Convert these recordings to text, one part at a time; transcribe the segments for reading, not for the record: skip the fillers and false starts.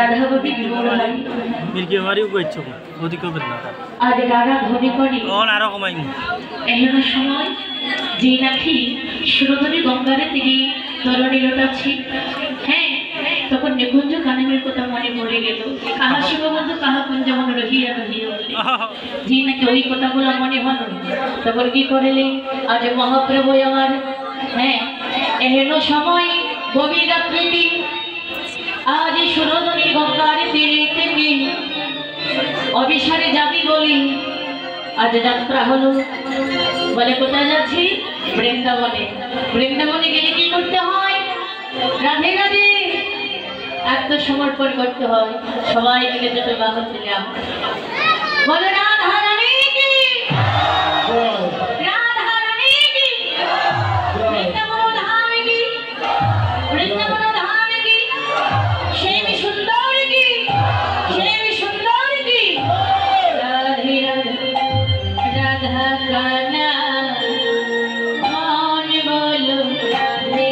রাধাবতী বিবরণী মির্কি মারিও কইছো ওদি কবে না আজ রাধা ধনী করি কোন আরো কমাই এমন সময় যে নাকি সুরধনী গঙ্গারে তিনি তরণী লোটাচ্ছি হ্যাঁ তখন নিকুঞ্জ কানে ঠাকুরের কথা মনে পড়ে গেল, কাহা শিববন্ধু কাহা কুঞ্জ যেমন রহিয়া রহিয়া বলে যে নাকি ওই কথাগুলো মনে হলো। তারপর কি করলে আজ মহাপ্রভু আমার, হ্যাঁ, এহেন সময় গভীর রাত্রিটি আজ সুরধনী গঙ্গার তীরে থেকে অবিসারে যাবি বলি আজ যাত্রা হলো। বলে কোথায় যাচ্ছি? বৃন্দাবনে। বৃন্দাবনে গেলে কি করতে হয়? রাধে রাধে আত্মসমর্পণ করতে হয়। সবাই মিলে দুটো বাহন দিলাম, বলো রাধা রানী কি, রাধা রানী কি, বৃন্দাবন ধাম কি, বৃন্দাবন ধাম কি, শ্যামী সুন্দর কি, শ্যামী সুন্দর কি, রাধে রাধে রাধা কানা মন বলো রাধে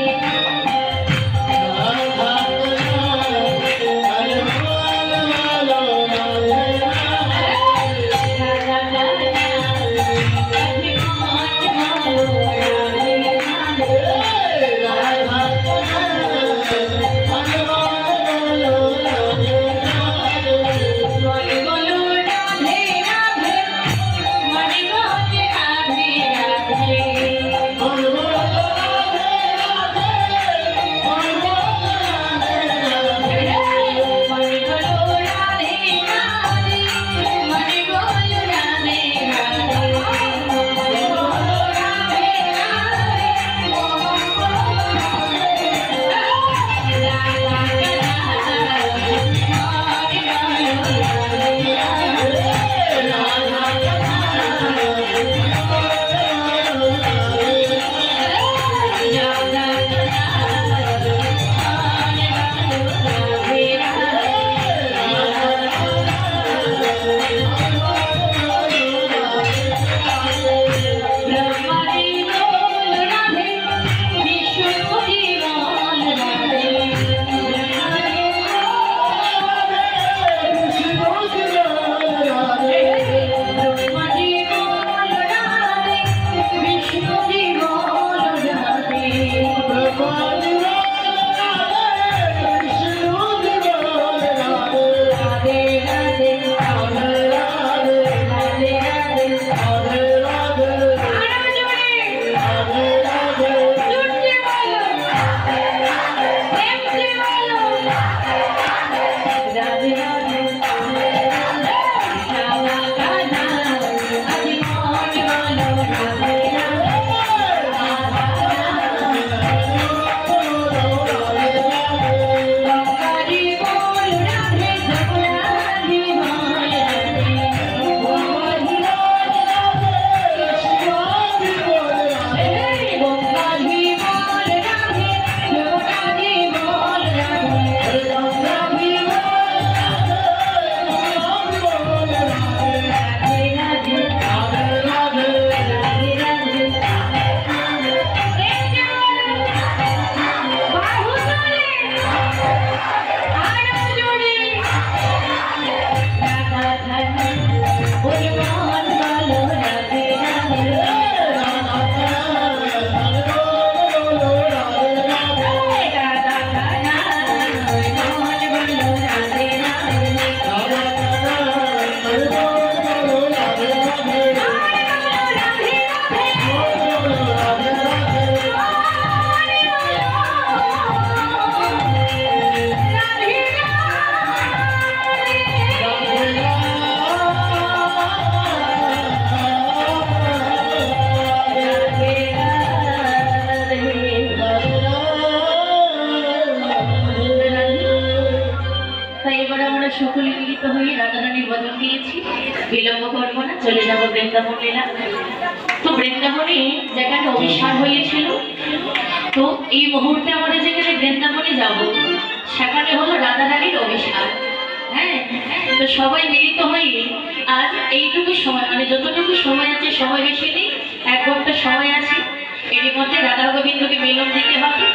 সকলে মিলিত হয়ে রাধারানীর বদল দিয়েছি। বিলম্ব করবো না, চলে যাবো বৃন্দাবন লীলা। তো বৃন্দাবনে যেখানে অভিসার হয়েছিল, তো এই মুহূর্তে আমরা যেখানে বৃন্দাবনে যাব সেখানে হলো রাধারানীর অভিসার। হ্যাঁ, তো সবাই মিলিত হয়ে আজ এইটুকু সময়, মানে যতটুকু সময় আছে, সময় বেশি নেই, 1 ঘন্টা সময় আছে, এর মধ্যে রাধা গোবিন্দকে মিলন দিতে হবে।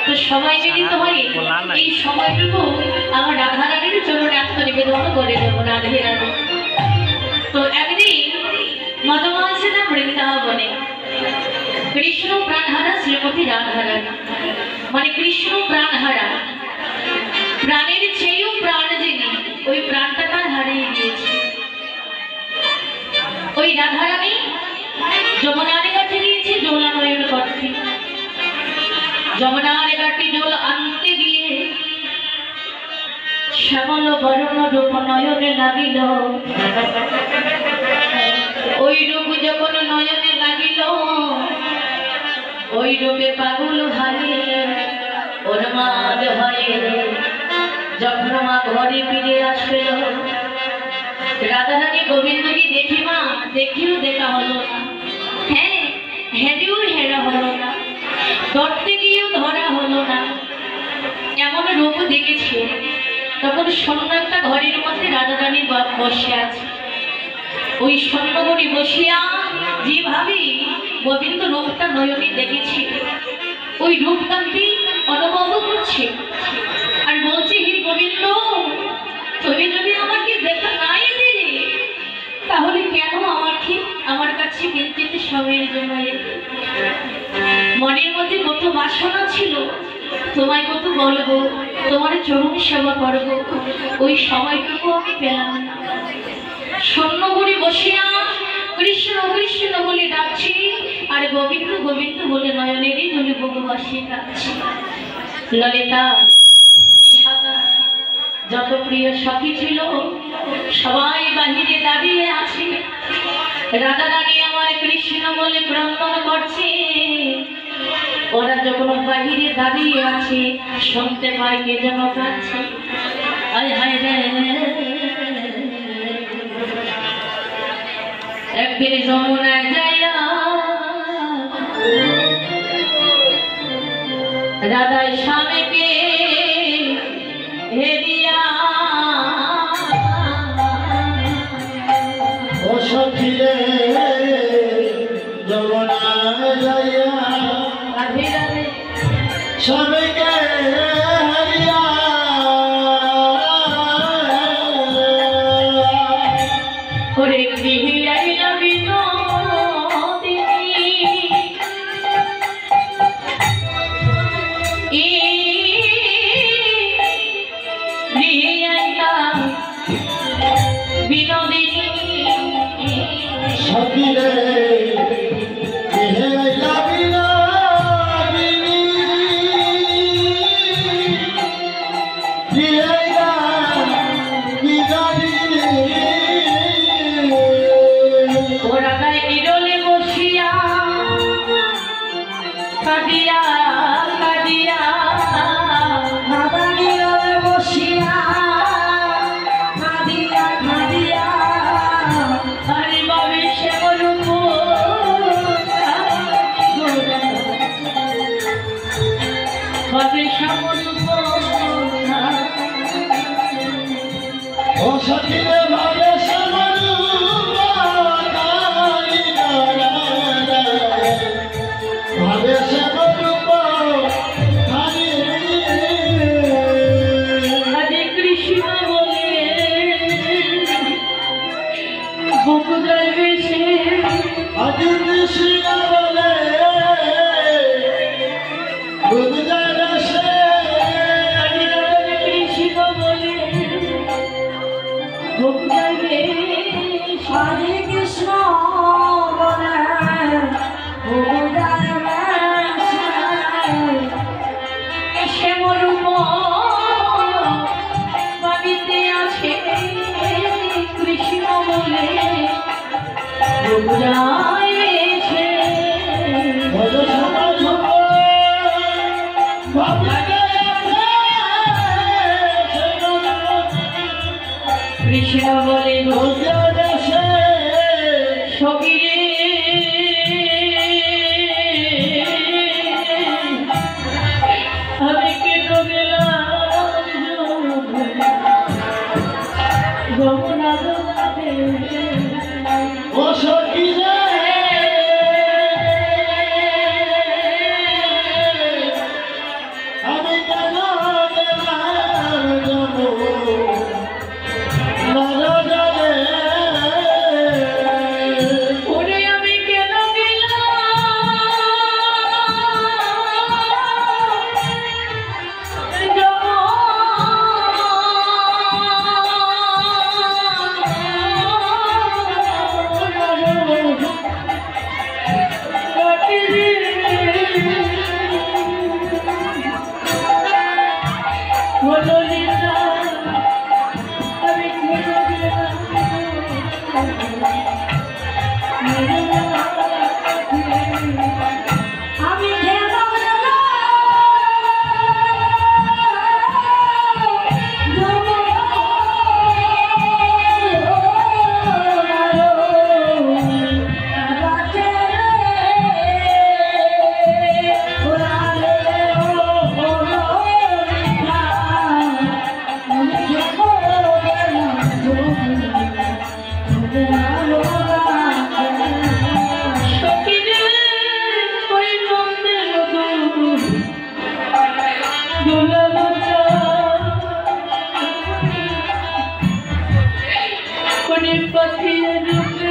তো সবাই মিলিত হয়ে এই সময়টুকু আমার রাধারানীর চরণে আত্মনিবেদন করে দেবো। রাধে রাধে। তো একদিন মদমা আছে না বৃন্দাবনে, কৃষ্ণ প্রাণহারা শ্রীমতী রাধারানী, মানে কৃষ্ণ প্রাণহারা। প্রাণের চেয়েও প্রাণ যিনি, ওই প্রাণটা তার হারিয়ে গিয়েছে। ওই রাধারানী যমুনার কাছে গিয়েছে জোলা নয়ন করতে। যমুনার ঘাটে জল আনতে গিয়ে শ্যামল বরণ রূপ নয়নে লাগিল। ওই রূপ যখন নয়নে লাগিল, ওই রূপে পাগল হারে উন্মাদ হয়ে যখন মা ঘরে ফিরে আসল। রাধারানী গোবিন্দকে দেখি মা, দেখিও দেখা হলো না, হ্যাঁ হেঁটেও হেরা হলো না, ধরতে গিয়েও ধরা হলো না, এমন রূপ দেখেছে। তখন শূন্য একটা ঘরের মধ্যে রাধারানী বসে আছে। ওই স্বর্ণগড়ি বসিয়া যেভাবে গোবিন্দ রূপটা নয়নে দেখেছে, ওই রূপকান্তি অনুভব করছে আর বলছে, হে গোবিন্দ, তুমি যদি আমাকে দেখা নাই দিলে তাহলে কেন আমাকে আমার কাছে কিঞ্চিত সময়ের জন্য এলে? মনের মধ্যে কত বাসনা ছিল, তোমায় কত বলবো, তোমার চরণ সেবা করবো, ওই সময়টুকু আমি পেলাম না। স্বর্ণগড়ি বসিয়া কৃষ্ণ কৃষ্ণ বলে ডাকছি আর গোবিন্দ গোবিন্দ বলে নয়নেরই জলে বহু বসিয়ে ডাকছি। ললিতা সাদা যত প্রিয় সখী ছিল সবাই বাহিরে দাঁড়িয়ে আছে। রাধারানী আমার কৃষ্ণ বলে ক্রন্দন করছে। ওরা যখন বাহিরে দাঁড়িয়ে আছে শুনতে পায় কে যেন কাছে, আয় হায় রে। একদিন যমুনায় যাইয়া রাধাই স্বামীকে হেরিয়া, ও সখী রে যমুনায় যাইয়া রাধে রাধে স্বামীকে হারিয়া, করে গৃহে আইলা বিনোদিনী। গৃহে আইলা বিনোদিনী। সখী রে গৃহে আইলা বিনোদিনী, গৃহে আইলা বিনোদিনী। ওরা গায়ে নিরলে বসিয়া কাঁদিয়া কাঁদিয়া, রাধা নীরবে বসিয়া কাঁদিয়া কাঁদিয়া, আরে বাবে শ্যামল বাবে শ্যামল। ও সখী রে ভাবে শ্যামরূপ ভাবে শ্যামরূপ হরে কৃষ্ণ বলে বুক যাইবে সে, আজ কৃষ্ণ বলে বুঝ যাবে সে। হরে রাধে কৃষ্ণ বলে বুক যাইবে হরে কৃষ্ণ বলে ভুজায় শ্যামরূপ বাড়িতে আছে কৃষ্ণ বলে বুক যাইবে ভজ শ্যামরূপ ভাবে কৃষ্ণ বলে বুঝ যাবে সে। সগিরে আমি কেটে গেলাম যমুনা জলে। ও সখী রে আমি কেন গেলাম যমুনা জলে। অনেক পথে